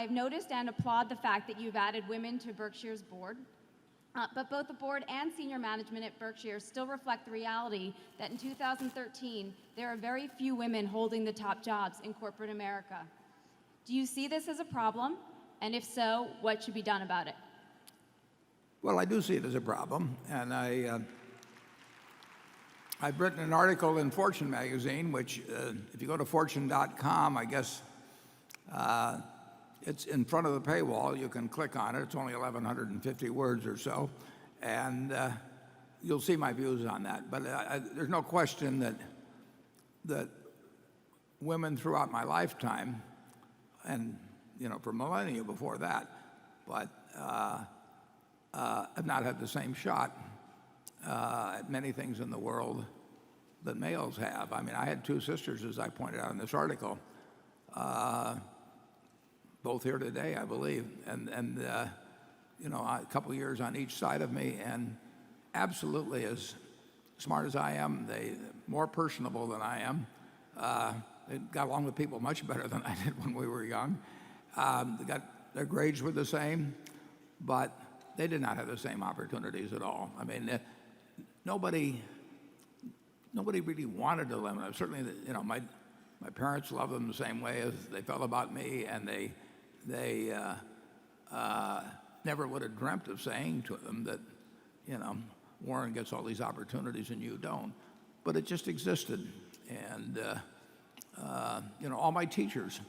I've noticed and applaud the fact that you've added women to Berkshire's board. But both the board and senior management at Berkshire still reflect the reality that in 2013, there are very few women holding the top jobs in corporate America. Do you see this as a problem? And if so, what should be done about it? Well, I do see it as a problem, and I've written an article in Fortune magazine, which if you go to fortune.com, I guess it's in front of the paywall. You can click on it. It's only 1,150 words or so, and you'll see my views on that. But there's no question that women throughout my lifetime, and for millennia before that, but have not had the same shot at many things in the world that males have. I mean, I had two sisters, as I pointed out in this article, both here today, I believe, and a couple of years on each side of me, and absolutely as smart as I am, they more personable than I am. They got along with people much better than I did when we were young. Their grades were the same, but they did not have the same opportunities at all. I mean, nobody really wanted to limit. Certainly, my parents loved them the same way as they felt about me, and they never would have dreamt of saying to them that, Warren gets all these opportunities and you don't. But it just existed, and all my teachers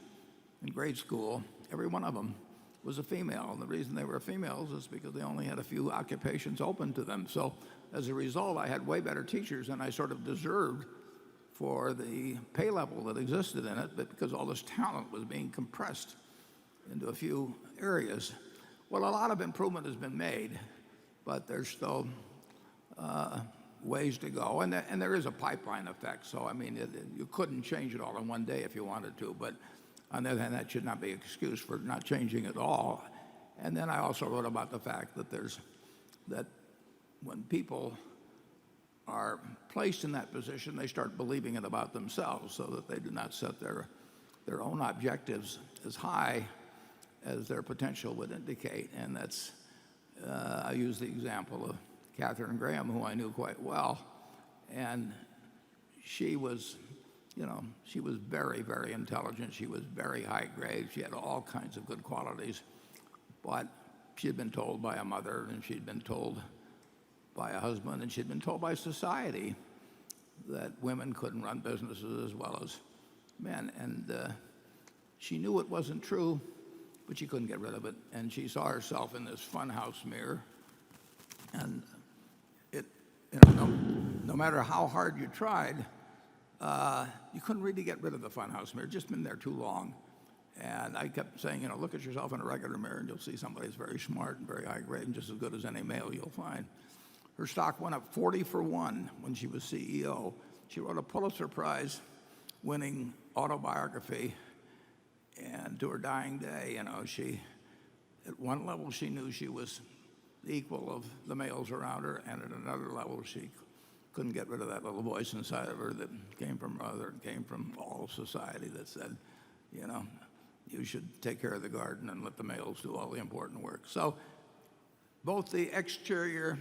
in grade school, every one of them was a female, and the reason they were females is because they only had a few occupations open to them. So as a result, I had way better teachers than I sort of deserved for the pay level that existed in it, but because all this talent was being compressed into a few areas. Well, a lot of improvement has been made, but there's still ways to go, and there is a pipeline effect. So I mean, you couldn't change it all in one day if you wanted to, but on the other hand, that should not be an excuse for not changing at all. And then I also wrote about the fact that when people are placed in that position, they start believing it about themselves, so that they do not set their own objectives as high as their potential would indicate. And that's I use the example of Katharine Graham, who I knew quite well, and she was very, very intelligent. She was very high grade. She had all kinds of good qualities, but she had been told by a mother, and she'd been told by a husband, and she'd been told by society that women couldn't run businesses as well as men. And she knew it wasn't true, but she couldn't get rid of it. And she saw herself in this funhouse mirror, and no matter how hard you tried, you couldn't really get rid of the funhouse mirror. It just been there too long. And I kept saying, look at yourself in a regular mirror, and you'll see somebody who's very smart and very high grade and just as good as any male you'll find. Her stock went up 40 for 1 when she was CEO. She wrote a Pulitzer Prize winning autobiography, and to her dying day, she, at one level, she knew she was the equal of the males around her, and at another level, she couldn't get rid of that little voice inside of her that came from her mother and came from all of society that said, you should take care of the garden and let the males do all the important work. So both the exterior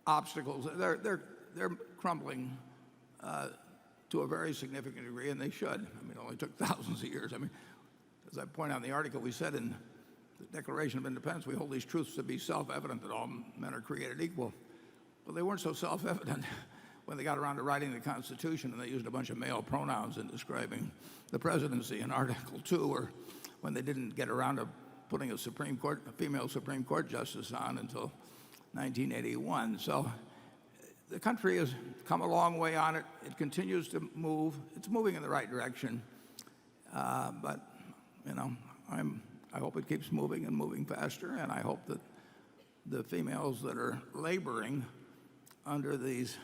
obstacles, they're crumbling to a very significant degree, and they should. I mean, it only took thousands of years. I mean, as I point out in the article, we said in the Declaration of Independence, we hold these truths to be self-evident that all men are created equal. Well, they weren't so self-evident when they got around to writing the Constitution, and they used a bunch of male pronouns in describing the presidency in Article 2, or when they didn't get around to putting a female Supreme Court justice on until 1981. So the country has come a long way on it. It continues to move. It's moving in the right direction. But I hope it keeps moving and moving faster, and I hope that the females that are laboring under these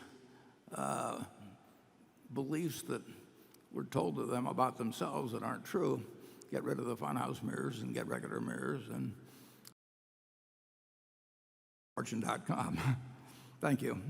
beliefs that were told to them about themselves that aren't true get rid of the funhouse mirrors and get regular mirrors, and fortune.com. Thank you.